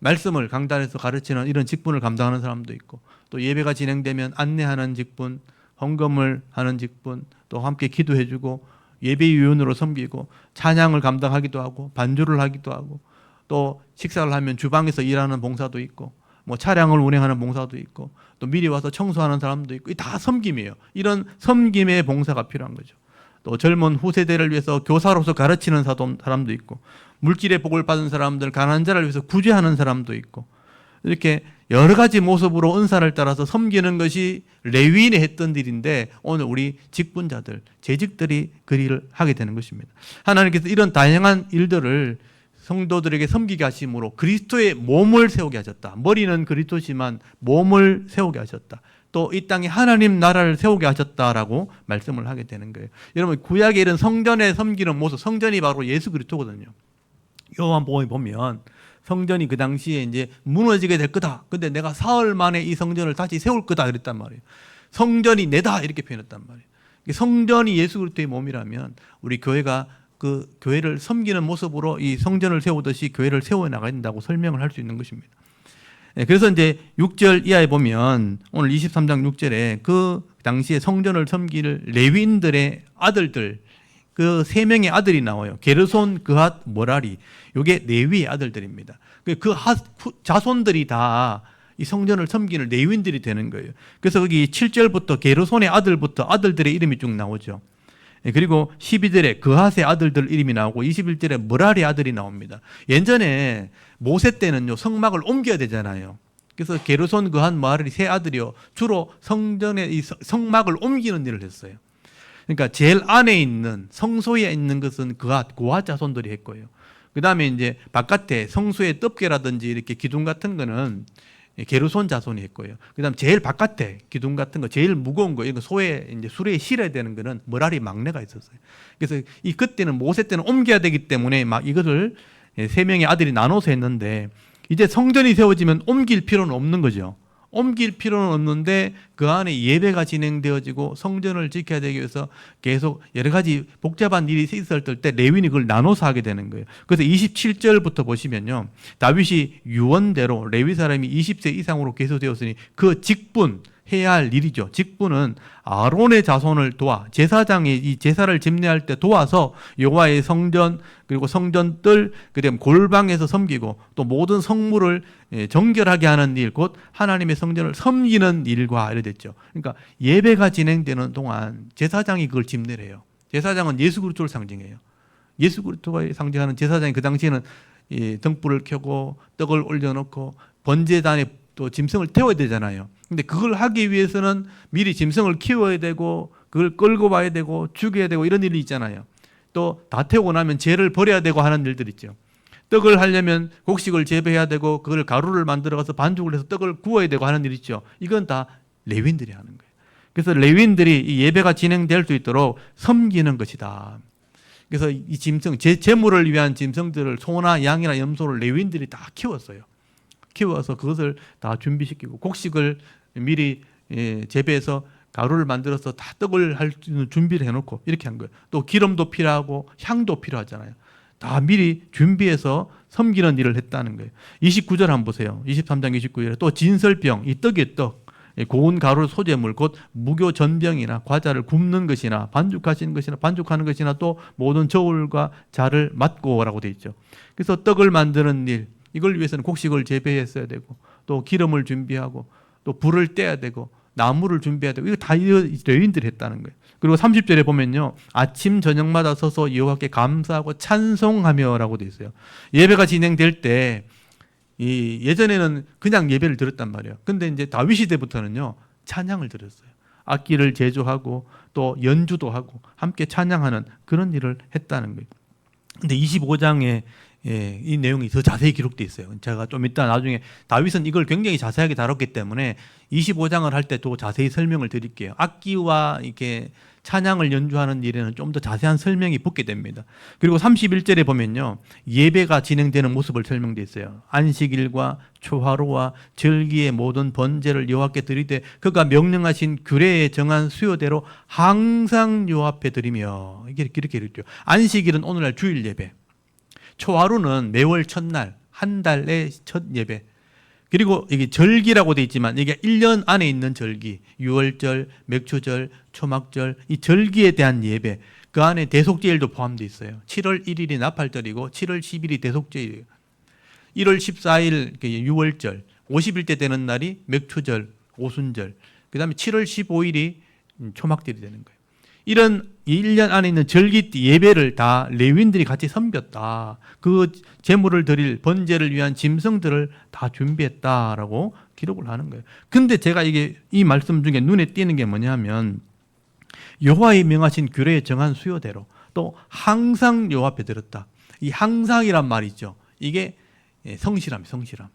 말씀을 강단에서 가르치는 이런 직분을 감당하는 사람도 있고, 또 예배가 진행되면 안내하는 직분, 헌금을 하는 직분, 또 함께 기도해주고 예배위원으로 섬기고 찬양을 감당하기도 하고 반주를 하기도 하고, 또 식사를 하면 주방에서 일하는 봉사도 있고, 뭐 차량을 운행하는 봉사도 있고, 또 미리 와서 청소하는 사람도 있고, 다 섬김이에요. 이런 섬김의 봉사가 필요한 거죠. 또 젊은 후세대를 위해서 교사로서 가르치는 사람도 있고, 물질의 복을 받은 사람들, 가난한 자를 위해서 구제하는 사람도 있고, 이렇게 여러 가지 모습으로 은사를 따라서 섬기는 것이 레위인이 했던 일인데 오늘 우리 직분자들, 재직들이 그 일을 하게 되는 것입니다. 하나님께서 이런 다양한 일들을 성도들에게 섬기게 하심으로 그리스도의 몸을 세우게 하셨다. 머리는 그리스도지만 몸을 세우게 하셨다. 또 이 땅에 하나님 나라를 세우게 하셨다라고 말씀을 하게 되는 거예요. 여러분, 구약의 이런 성전에 섬기는 모습, 성전이 바로 예수 그리스도거든요. 요한복음에 보면 성전이 그 당시에 이제 무너지게 될 거다. 근데 내가 사흘 만에 이 성전을 다시 세울 거다 그랬단 말이에요. 성전이 내다 이렇게 표현했단 말이에요. 성전이 예수 그리스도의 몸이라면 우리 교회가 그 교회를 섬기는 모습으로 이 성전을 세우듯이 교회를 세워 나가야 된다고 설명을 할 수 있는 것입니다. 그래서 이제 6절 이하에 보면 오늘 23장 6절에 그 당시에 성전을 섬길 레위인들의 아들들, 그 세 명의 아들이 나와요. 게르손, 그핫, 머라리. 이게 레위의 아들들입니다. 그 자손들이 다 이 성전을 섬기는 레위인들이 되는 거예요. 그래서 거기 7절부터 게르손의 아들부터 아들들의 이름이 쭉 나오죠. 그리고 12절에 그핫의 아들들 이름이 나오고 21절에 머라리 아들이 나옵니다. 예전에 모세 때는요, 성막을 옮겨야 되잖아요. 그래서 게르손, 그핫, 머라리 세 아들이요, 주로 성전에 이 성막을 옮기는 일을 했어요. 그러니까 제일 안에 있는 성소에 있는 것은 그핫 자손들이 했고요. 그 다음에 이제 바깥에 성소의 떡계라든지 이렇게 기둥 같은 거는 게르손 자손이 했고요. 그 다음 제일 바깥에 기둥 같은 거, 제일 무거운 거, 이거 소에 이제 수레에 실어야 되는 거는 머라리 막내가 있었어요. 그래서 그때는 모세 때는 옮겨야 되기 때문에 막 이것을 세 명의 아들이 나눠서 했는데 이제 성전이 세워지면 옮길 필요는 없는 거죠. 옮길 필요는 없는데 그 안에 예배가 진행되어지고 성전을 지켜야 되기 위해서 계속 여러 가지 복잡한 일이 있었을 때 레위인이 그걸 나눠서 하게 되는 거예요. 그래서 27절부터 보시면요. 다윗이 유언대로 레위 사람이 20세 이상으로 계수되었으니 그 직분 해야 할 일이죠. 직분은 아론의 자손을 도와 제사장이 이 제사를 집례할 때 도와서 여호와의 성전 그리고 성전뜰 그다음 골방에서 섬기고 또 모든 성물을 정결하게 하는 일, 곧 하나님의 성전을 섬기는 일과 이래 됐죠. 그러니까 예배가 진행되는 동안 제사장이 그걸 집례를 해요. 제사장은 예수 그리스도를 상징해요. 예수 그리스도가 상징하는 제사장이 그 당시에는 등불을 켜고 떡을 올려놓고 번제단에 또 짐승을 태워야 되잖아요. 근데 그걸 하기 위해서는 미리 짐승을 키워야 되고 그걸 끌고 와야 되고 죽여야 되고 이런 일이 있잖아요. 또 다 태우고 나면 죄를 버려야 되고 하는 일들 있죠. 떡을 하려면 곡식을 재배해야 되고 그걸 가루를 만들어가서 반죽을 해서 떡을 구워야 되고 하는 일 있죠. 이건 다 레위인들이 하는 거예요. 그래서 레위인들이 이 예배가 진행될 수 있도록 섬기는 것이다. 그래서 이 짐승, 제물을 위한 짐승들을 소나 양이나 염소를 레위인들이 다 키웠어요. 키워서 그것을 다 준비시키고 곡식을 미리 재배해서 가루를 만들어서 다 떡을 할 수 있는 준비를 해놓고 이렇게 한 거예요. 또 기름도 필요하고 향도 필요하잖아요. 다 미리 준비해서 섬기는 일을 했다는 거예요. 29절 한번 보세요. 23장 29절에 또 진설병, 이 떡의 떡, 고운 가루 소재물, 곧 무교 전병이나 과자를 굽는 것이나 반죽하시는 것이나 반죽하는 것이나 또 모든 저울과 자를 맡고라고 되어 있죠. 그래서 떡을 만드는 일, 이걸 위해서는 곡식을 재배했어야 되고 또 기름을 준비하고 또 불을 떼야 되고 나무를 준비해야 되고 이거 다 레위인들이 했다는 거예요. 그리고 30절에 보면요. 아침 저녁마다 서서 여호와께 감사하고 찬송하며라고 되어 있어요. 예배가 진행될 때 예전에는 그냥 예배를 드렸단 말이에요. 근데 이제 다윗 시대부터는요. 찬양을 드렸어요. 악기를 제조하고 또 연주도 하고 함께 찬양하는 그런 일을 했다는 거예요. 근데 25장에 이 내용이 더 자세히 기록되어 있어요. 제가 좀 이따 나중에 다윗은 이걸 굉장히 자세하게 다뤘기 때문에 25장을 할 때 더 자세히 설명을 드릴게요. 악기와 이렇게 찬양을 연주하는 일에는 좀 더 자세한 설명이 붙게 됩니다. 그리고 31절에 보면요. 예배가 진행되는 모습을 설명되어 있어요. 안식일과 초하루와 절기의 모든 번제를 여호와께 드리되 그가 명령하신 규례에 정한 수요대로 항상 여호와 앞에 드리며 이렇게 이랬죠. 안식일은 오늘날 주일 예배. 초하루는 매월 첫날, 한 달의 첫 예배. 그리고 이게 절기라고 되어 있지만 이게 1년 안에 있는 절기, 유월절, 맥추절, 초막절, 이 절기에 대한 예배. 그 안에 대속제일도 포함되어 있어요. 7월 1일이 나팔절이고 7월 10일이 대속제일이에요. 1월 14일 유월절, 50일째 되는 날이 맥추절, 오순절. 그 다음에 7월 15일이 초막절이 되는 거예요. 이런 1년 안에 있는 절기 예배를 다 레위인들이 같이 섬겼다. 그 제물을 드릴 번제를 위한 짐승들을 다 준비했다라고 기록을 하는 거예요. 근데 제가 이 말씀 중에 눈에 띄는 게 뭐냐면 여호와의 명하신 규례에 정한 수요대로 또 항상 여호와 앞에 드렸다. 이 항상이란 말이죠. 이게 성실함이에요. 성실함.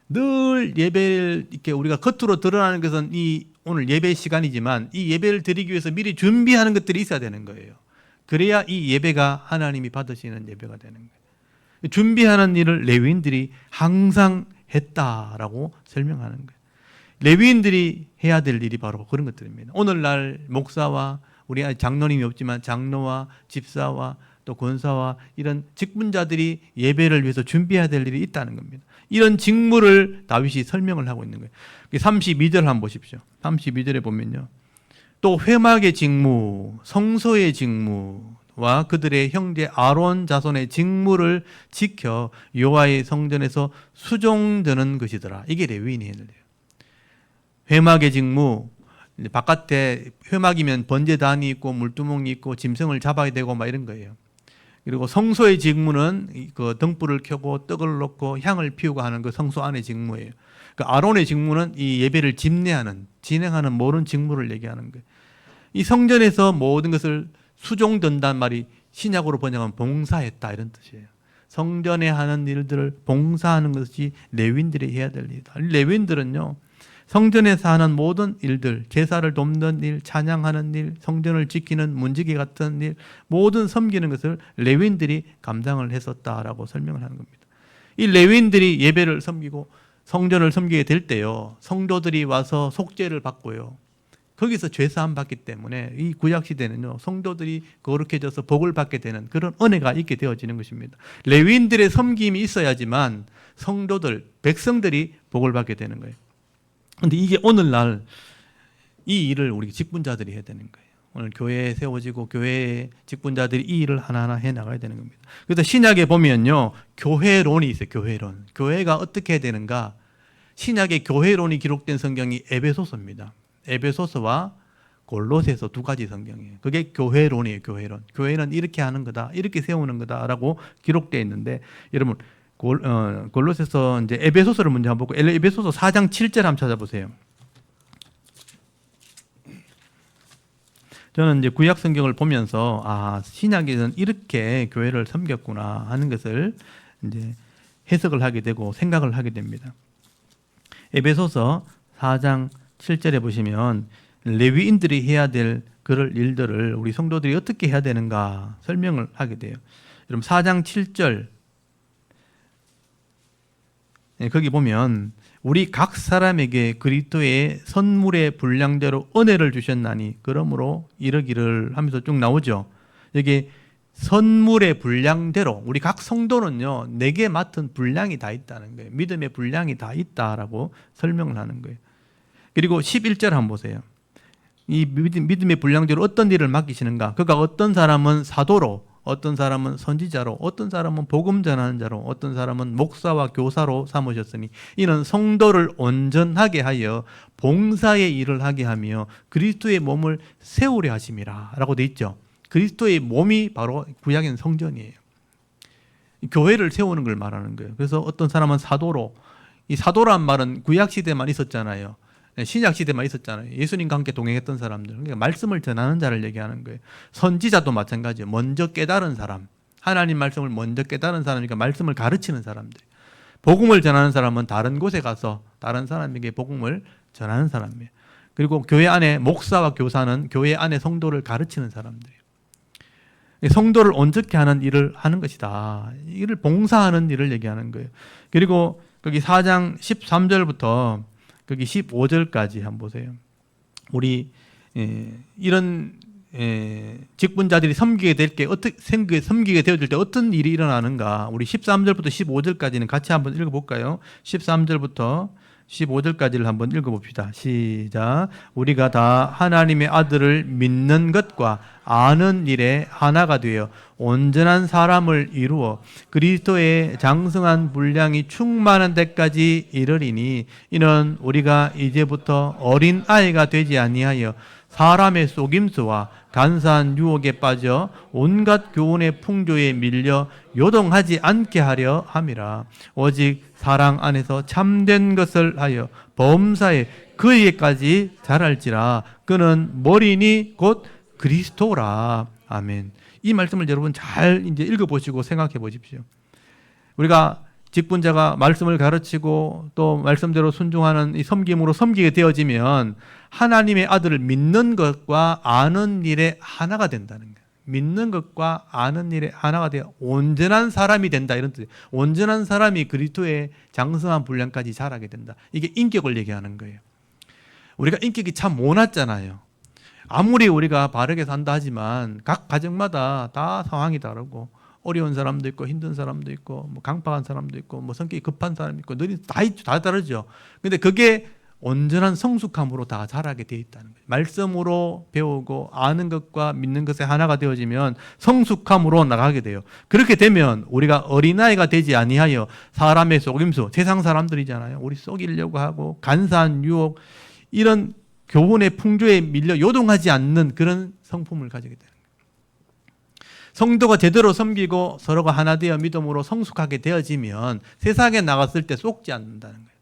늘 예배를 이렇게 우리가 겉으로 드러나는 것은 이 오늘 예배 시간이지만 이 예배를 드리기 위해서 미리 준비하는 것들이 있어야 되는 거예요. 그래야 이 예배가 하나님이 받으시는 예배가 되는 거예요. 준비하는 일을 레위인들이 항상 했다라고 설명하는 거예요. 레위인들이 해야 될 일이 바로 그런 것들입니다. 오늘날 목사와 우리 장로님이 없지만 장로와 집사와 또 권사와 이런 직분자들이 예배를 위해서 준비해야 될 일이 있다는 겁니다. 이런 직무를 다윗이 설명을 하고 있는 거예요. 32절 한번 보십시오. 32절에 보면요. 또 회막의 직무, 성소의 직무와 그들의 형제 아론 자손의 직무를 지켜 여호와의 성전에서 수종드는 것이더라. 이게 레위인이 해야 돼요. 회막의 직무, 바깥에 회막이면 번제단이 있고 물두멍이 있고 짐승을 잡아야 되고 막 이런 거예요. 그리고 성소의 직무는 그 등불을 켜고 떡을 넣고 향을 피우고 하는 그 성소 안의 직무예요. 그 아론의 직무는 이 예배를 집례하는, 진행하는 모든 직무를 얘기하는 거예요. 이 성전에서 모든 것을 수종든다는 말이 신약으로 번역하면 봉사했다 이런 뜻이에요. 성전에 하는 일들을 봉사하는 것이 레위인들이 해야 될 일이다. 레위인들은요. 성전에서 하는 모든 일들, 제사를 돕는 일, 찬양하는 일, 성전을 지키는 문지기 같은 일, 모든 섬기는 것을 레위인들이 감당을 했었다라고 설명을 하는 겁니다. 이 레위인들이 예배를 섬기고 성전을 섬기게 될 때요, 성도들이 와서 속죄를 받고요, 거기서 죄사함 받기 때문에 이 구약 시대는요, 성도들이 거룩해져서 복을 받게 되는 그런 은혜가 있게 되어지는 것입니다. 레위인들의 섬김이 있어야지만 성도들, 백성들이 복을 받게 되는 거예요. 그런데 이게 오늘날 이 일을 우리 직분자들이 해야 되는 거예요. 오늘 교회에 세워지고 교회의 직분자들이 이 일을 하나하나 해나가야 되는 겁니다. 그래서 신약에 보면요, 교회론이 있어요. 교회론. 교회가 어떻게 해야 되는가? 신약의 교회론이 기록된 성경이 에베소서입니다. 에베소서와 골로새서 두 가지 성경이에요. 그게 교회론이에요. 교회론. 교회는 이렇게 하는 거다, 이렇게 세우는 거다라고 기록되어 있는데, 여러분 골로새서 이제 에베소서를 먼저 한번 보고 에베소서 4장 7절 한번 찾아보세요. 저는 이제 구약 성경을 보면서 신약에는 이렇게 교회를 섬겼구나 하는 것을 이제 해석을 하게 되고 생각을 하게 됩니다. 에베소서 4장 7절에 보시면 레위인들이 해야 될 그럴 일들을 우리 성도들이 어떻게 해야 되는가 설명을 하게 돼요. 여러분 4장 7절 거기 보면 우리 각 사람에게 그리스도의 선물의 분량대로 은혜를 주셨나니 그러므로 이러기를 하면서 쭉 나오죠. 여기 선물의 분량대로 우리 각 성도는요, 내게 맡은 분량이 다 있다는 거예요. 믿음의 분량이 다 있다라고 설명을 하는 거예요. 그리고 11절 한번 보세요. 이 믿음의 분량대로 어떤 일을 맡기시는가? 그러니까 어떤 사람은 사도로, 어떤 사람은 선지자로, 어떤 사람은 복음 전하는 자로, 어떤 사람은 목사와 교사로 삼으셨으니 이는 성도를 온전하게 하여 봉사의 일을 하게 하며 그리스도의 몸을 세우려 하심이라 라고 돼 있죠. 그리스도의 몸이 바로 구약엔 성전이에요. 교회를 세우는 걸 말하는 거예요. 그래서 어떤 사람은 사도로, 이 사도란 말은 구약 시대만 있었잖아요. 신약 시대만 있었잖아요. 예수님과 함께 동행했던 사람들, 그러니까 말씀을 전하는 자를 얘기하는 거예요. 선지자도 마찬가지예요. 먼저 깨달은 사람, 하나님 말씀을 먼저 깨달은 사람이니까 말씀을 가르치는 사람들. 복음을 전하는 사람은 다른 곳에 가서 다른 사람에게 복음을 전하는 사람이에요. 그리고 교회 안에 목사와 교사는 교회 안에 성도를 가르치는 사람들이에요. 성도를 온전케 하는 일을 하는 것이다. 이를 봉사하는 일을 얘기하는 거예요. 그리고 거기 4장 13절부터 거기 15절까지 한번 보세요. 우리 이런 직분자들이 섬기게 될 게 어떻게 섬기게 되어질 때 어떤 일이 일어나는가? 우리 13절부터 15절까지는 같이 한번 읽어볼까요? 13절부터 15절까지를 한번 읽어봅시다. 시작. 우리가 다 하나님의 아들을 믿는 것과 아는 일에 하나가 되어 온전한 사람을 이루어 그리스도의 장성한 분량이 충만한 데까지 이르리니 이는 우리가 이제부터 어린 아이가 되지 아니하여 사람의 속임수와 간사한 유혹에 빠져 온갖 교훈의 풍조에 밀려 요동하지 않게 하려 함이라. 오직 사랑 안에서 참된 것을 하여 범사에 그에게까지 자랄지라. 그는 머리니 곧 그리스도라. 아멘. 이 말씀을 여러분 잘 이제 읽어보시고 생각해 보십시오. 우리가 직분자가 말씀을 가르치고 또 말씀대로 순종하는 이 섬김으로 섬기게 되어지면 하나님의 아들을 믿는 것과 아는 일에 하나가 된다는 거예요. 믿는 것과 아는 일에 하나가 되어 온전한 사람이 된다, 이런 뜻이에요. 온전한 사람이 그리스도의 장성한 분량까지 자라게 된다. 이게 인격을 얘기하는 거예요. 우리가 인격이 참 모났잖아요. 아무리 우리가 바르게 산다 하지만 각 가정마다 다 상황이 다르고 어려운 사람도 있고 힘든 사람도 있고 뭐 강팍한 사람도 있고 뭐 성격이 급한 사람도 있고 늘 다 다르죠. 근데 그게 온전한 성숙함으로 다 자라게 되어 있다는 거예요. 말씀으로 배우고 아는 것과 믿는 것에 하나가 되어지면 성숙함으로 나가게 돼요. 그렇게 되면 우리가 어린아이가 되지 아니하여 사람의 속임수, 세상 사람들이잖아요. 우리 속이려고 하고 간사한 유혹, 이런 교훈의 풍조에 밀려 요동하지 않는 그런 성품을 가지게 돼요. 성도가 제대로 섬기고 서로가 하나 되어 믿음으로 성숙하게 되어지면 세상에 나갔을 때 속지 않는다는 거예요.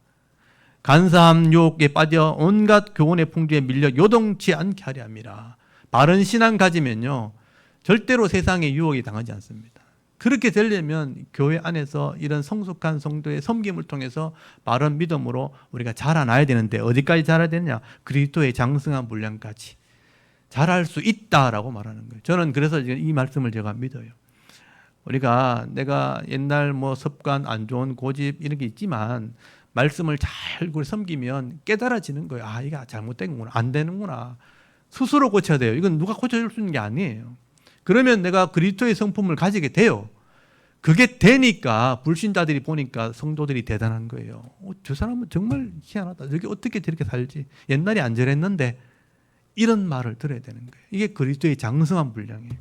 간사함 유혹에 빠져 온갖 교훈의 풍조에 밀려 요동치 않게 하려 함이라. 바른 신앙 가지면요 절대로 세상의 유혹에 당하지 않습니다. 그렇게 되려면 교회 안에서 이런 성숙한 성도의 섬김을 통해서 바른 믿음으로 우리가 자라나야 되는데 어디까지 자라야 되느냐? 그리스도의 장성한 분량까지 자랄 수 있다라고 말하는 거예요. 저는 그래서 이 말씀을 제가 믿어요. 우리가 내가 옛날 뭐 습관, 안 좋은 고집 이런 게 있지만 말씀을 잘 섬기면 깨달아지는 거예요. 아, 이게 잘못된 거구나. 안 되는구나. 스스로 고쳐야 돼요. 이건 누가 고쳐줄 수 있는 게 아니에요. 그러면 내가 그리스도의 성품을 가지게 돼요. 그게 되니까 불신자들이 보니까 성도들이 대단한 거예요. 저 사람은 정말 희한하다. 저게 어떻게 저렇게 살지? 옛날에 안 저랬는데 이런 말을 들어야 되는 거예요. 이게 그리스도의 장성한 분량이에요.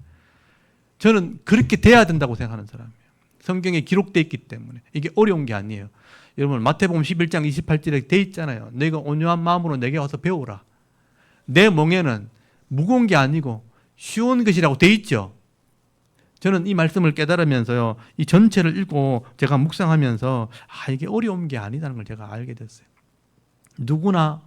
저는 그렇게 돼야 된다고 생각하는 사람이에요. 성경에 기록되어 있기 때문에 이게 어려운 게 아니에요. 여러분 마태복음 11장 28절에 돼 있잖아요. 너희가 온유한 마음으로 내게 와서 배우라. 내 멍에는 무거운 게 아니고 쉬운 것이라고 돼 있죠. 저는 이 말씀을 깨달으면서요, 이 전체를 읽고 제가 묵상하면서 이게 어려운 게 아니다는 걸 제가 알게 됐어요. 누구나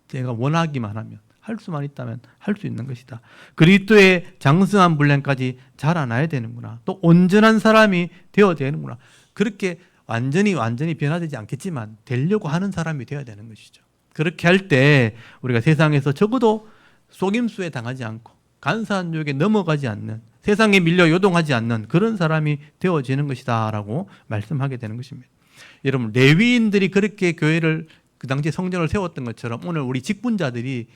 제가 원하기만 하면, 할 수만 있다면 할 수 있는 것이다. 그리스도의 장성한 분량까지 자라나야 되는구나. 또 온전한 사람이 되어야 되는구나. 그렇게 완전히 변화되지 않겠지만 되려고 하는 사람이 되어야 되는 것이죠. 그렇게 할 때 우리가 세상에서 적어도 속임수에 당하지 않고 간사한 유혹에 넘어가지 않는, 세상에 밀려 요동하지 않는 그런 사람이 되어지는 것이다 라고 말씀하게 되는 것입니다. 여러분, 레위인들이 그렇게 교회를 그 당시에 성전을 세웠던 것처럼 오늘 우리 직분자들이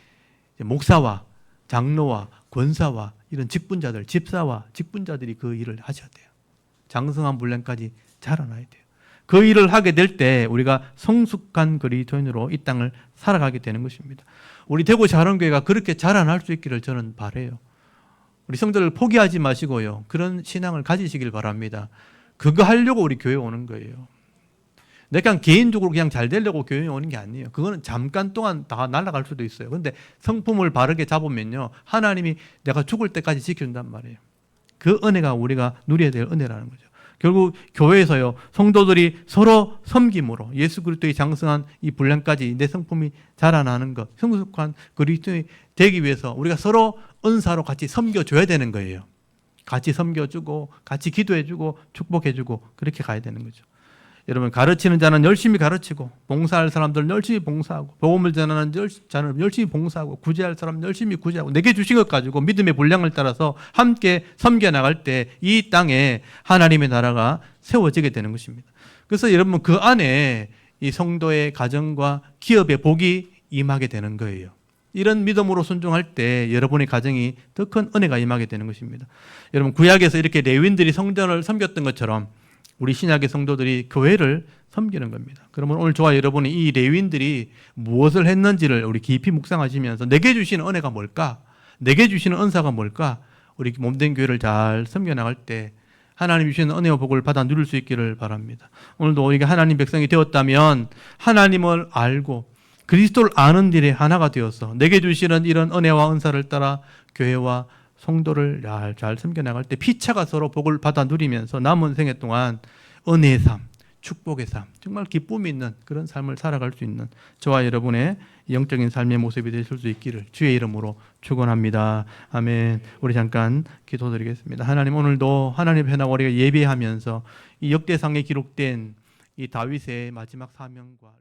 목사와 장로와 권사와 이런 직분자들, 집사와 직분자들이 그 일을 하셔야 돼요. 장성한 분량까지 자라나야 돼요. 그 일을 하게 될 때 우리가 성숙한 그리스도인으로 이 땅을 살아가게 되는 것입니다. 우리 대구 자원교회가 그렇게 자라날 수 있기를 저는 바라요. 우리 성도들 포기하지 마시고요. 그런 신앙을 가지시길 바랍니다. 그거 하려고 우리 교회 오는 거예요. 내가 개인적으로 그냥 잘 되려고 교회에 오는 게 아니에요. 그거는 잠깐 동안 다 날아갈 수도 있어요. 그런데 성품을 바르게 잡으면요, 하나님이 내가 죽을 때까지 지켜준단 말이에요. 그 은혜가 우리가 누려야 될 은혜라는 거죠. 결국 교회에서요, 성도들이 서로 섬김으로 예수 그리스도의 장성한 이 분량까지 내 성품이 자라나는 것, 성숙한 그리스도인이 되기 위해서 우리가 서로 은사로 같이 섬겨줘야 되는 거예요. 같이 섬겨주고 같이 기도해주고 축복해주고 그렇게 가야 되는 거죠. 여러분, 가르치는 자는 열심히 가르치고, 봉사할 사람들은 열심히 봉사하고, 복음을 전하는 자는 열심히 봉사하고, 구제할 사람은 열심히 구제하고, 내게 주신 것 가지고 믿음의 분량을 따라서 함께 섬겨나갈 때 이 땅에 하나님의 나라가 세워지게 되는 것입니다. 그래서 여러분, 그 안에 이 성도의 가정과 기업의 복이 임하게 되는 거예요. 이런 믿음으로 순종할 때 여러분의 가정이 더 큰 은혜가 임하게 되는 것입니다. 여러분, 구약에서 이렇게 레위인들이 성전을 섬겼던 것처럼 우리 신약의 성도들이 교회를 섬기는 겁니다. 그러면 오늘 저와 여러분이 이 레위인들이 무엇을 했는지를 우리 깊이 묵상하시면서 내게 주시는 은혜가 뭘까? 내게 주시는 은사가 뭘까? 우리 몸된 교회를 잘 섬겨나갈 때 하나님 주시는 은혜와 복을 받아 누릴 수 있기를 바랍니다. 오늘도 우리가 하나님 백성이 되었다면 하나님을 알고 그리스도를 아는 일에 하나가 되어서 내게 주시는 이런 은혜와 은사를 따라 교회와 성도를 잘 섬겨나갈 때 피차가 서로 복을 받아 누리면서 남은 생애 동안 은혜의 삶, 축복의 삶, 정말 기쁨이 있는 그런 삶을 살아갈 수 있는 저와 여러분의 영적인 삶의 모습이 되실 수 있기를 주의 이름으로 축원합니다. 아멘. 우리 잠깐 기도드리겠습니다. 하나님, 오늘도 하나님 편하고 우리가 예배하면서 이 역대상에 기록된 이 다윗의 마지막 사명과